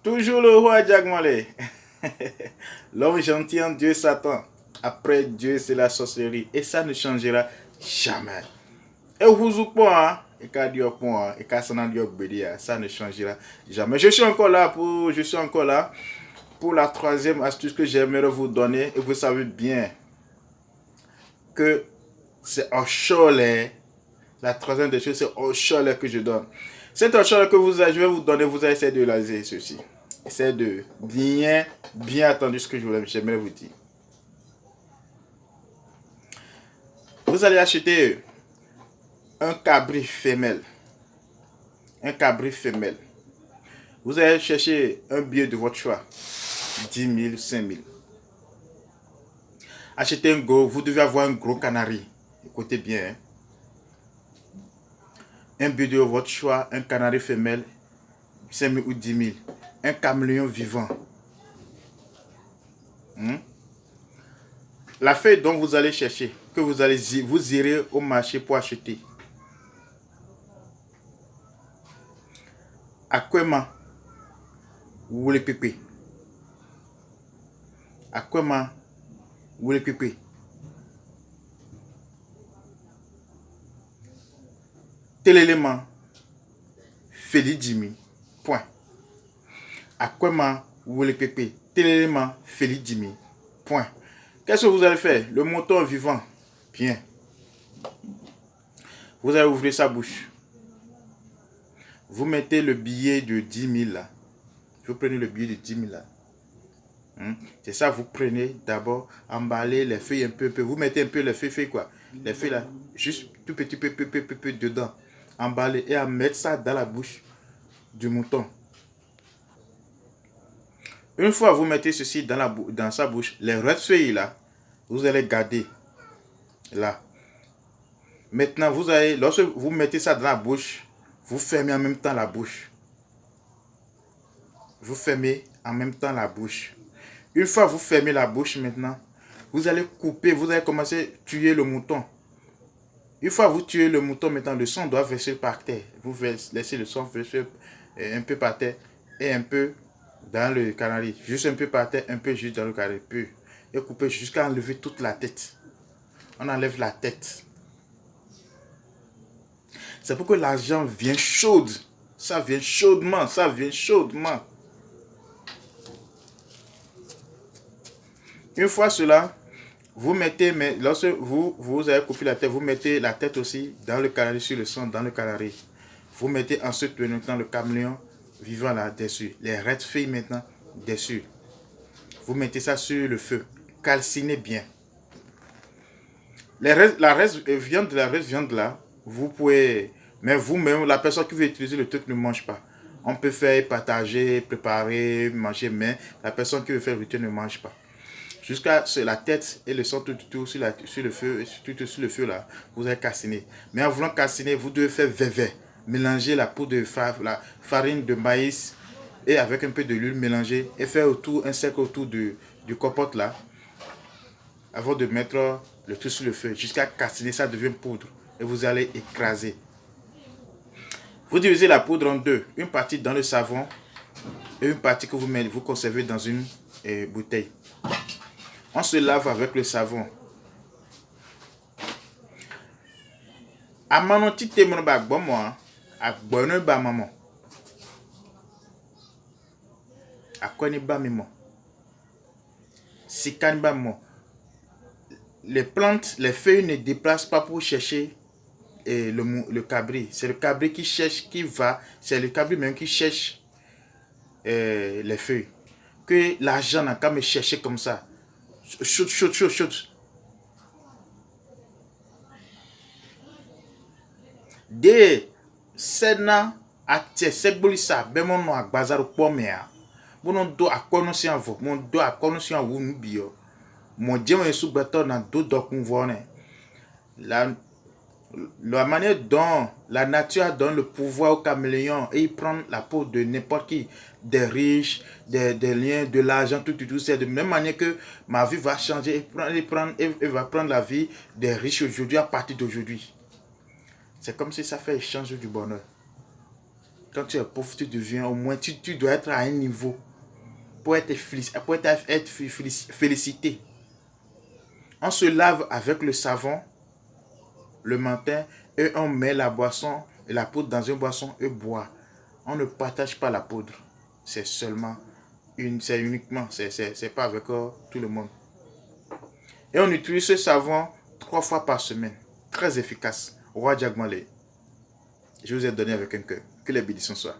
Toujours le roi Jagmale. L'homme gentil en Dieu Satan. Après Dieu, c'est la sorcellerie. Et ça ne changera jamais. Et vous point, et qu'à Dieu point, et qu'à son Dieu ça ne changera jamais. Je suis encore là pour la troisième astuce que j'aimerais vous donner. Et vous savez bien que c'est au cholet. La troisième des choses, c'est au cholet que je donne. Cette au cholet que je vais vous donner, vous allez essayer de réaliser ceci. Essayez de bien attendre ce que j'aimerais vous dire. Vous allez acheter un cabri femelle. Un cabri femelle. Vous allez chercher un billet de votre choix. 10 000, 5 000. Achetez un gros, vous devez avoir un gros canari. Écoutez bien. Hein. Un billet de votre choix, un canari femelle, 5 000 ou 10 000. Un caméléon vivant. La feuille dont vous allez chercher, que vous irez au marché pour acheter. Aquema, ou le pépé. Aquema, ou le pépé. Tel élément, Félix Jimmy. Point. Aquema, ou le pépé. Tel élément, Félix Jimmy. Point. Qu'est-ce que vous allez faire? Le mouton vivant. Bien. Vous allez ouvrir sa bouche. Vous mettez le billet de 10 000 là. Vous prenez le billet de 10 000 là. C'est ça, vous prenez d'abord, emballez les feuilles un peu. Vous mettez un peu les feuilles quoi. Les feuilles là, juste tout petit peu dedans. Emballez et à mettre ça dans la bouche du mouton. Une fois vous mettez ceci dans sa bouche, les restes feuilles là, vous allez garder là. Maintenant, lorsque vous mettez ça dans la bouche, vous fermez en même temps la bouche. Vous fermez en même temps la bouche. Une fois vous fermez la bouche maintenant, vous allez couper, vous allez commencer à tuer le mouton. Une fois vous tuez le mouton, maintenant le sang doit verser par terre. Vous laissez le sang verser un peu par terre et un peu dans le canari. Juste un peu par terre, un peu juste dans le canari. Et couper jusqu'à enlever toute la tête. On enlève la tête. C'est pour que l'argent vienne chaude. Ça vient chaudement, ça vient chaudement. Une fois cela, vous mettez, lorsque vous avez coupé la tête, vous mettez la tête aussi dans le canari, sur le sang, dans le canari. Vous mettez ensuite maintenant le caméléon vivant là-dessus. Les restes filles maintenant dessus. Vous mettez ça sur le feu. Calcinez bien. La reste viande là, vous pouvez, mais vous-même, la personne qui veut utiliser le truc ne mange pas. On peut faire partager, préparer, manger, mais la personne qui veut faire le truc ne mange pas. Jusqu'à la tête et le sang tout sur le feu, sur le feu là, vous allez calciner. Mais en voulant calciner, vous devez faire vévé. Mélanger la poudre de la farine de maïs et avec un peu de l'huile mélanger et faire un cercle autour du copote là avant de mettre le tout sur le feu jusqu'à calciner, ça devient poudre et vous allez écraser. Vous divisez la poudre en deux, une partie dans le savon et une partie que vous conservez dans une bouteille. On se lave avec le savon. A maman ti te mon ba gbo mo a gbo no ba maman. A koni ba mi mo. Si kan ba mo. Les plantes, les feuilles ne déplacent pas pour chercher le cabri. C'est le cabri qui cherche, qui va. C'est le cabri même qui cherche les feuilles. Que l'argent n'a qu'à me chercher comme ça. Shoot. De sena ate segbolisa bemon no agbazaru pomea. Bono do akono si anvo, mon do akono si anwo nubio. Mon dieu est sous bâton dans deux documents. La manière dont la nature donne le pouvoir au caméléon et il prend la peau de n'importe qui, des riches, des liens, de l'argent, tout, c'est de la même manière que ma vie va changer et va prendre la vie des riches aujourd'hui à partir d'aujourd'hui. C'est comme si ça fait échange du bonheur. quand tu es pauvre, tu deviens au moins, tu dois être à un niveau pour être félicité. On se lave avec le savon le matin et on met la boisson et la poudre dans une boisson et boit. On ne partage pas la poudre. C'est seulement c'est uniquement, c'est pas avec tout le monde. Et on utilise ce savon 3 fois par semaine. Très efficace. Roi Diagmalé. Je vous ai donné avec un cœur. Que les bénédictions soient.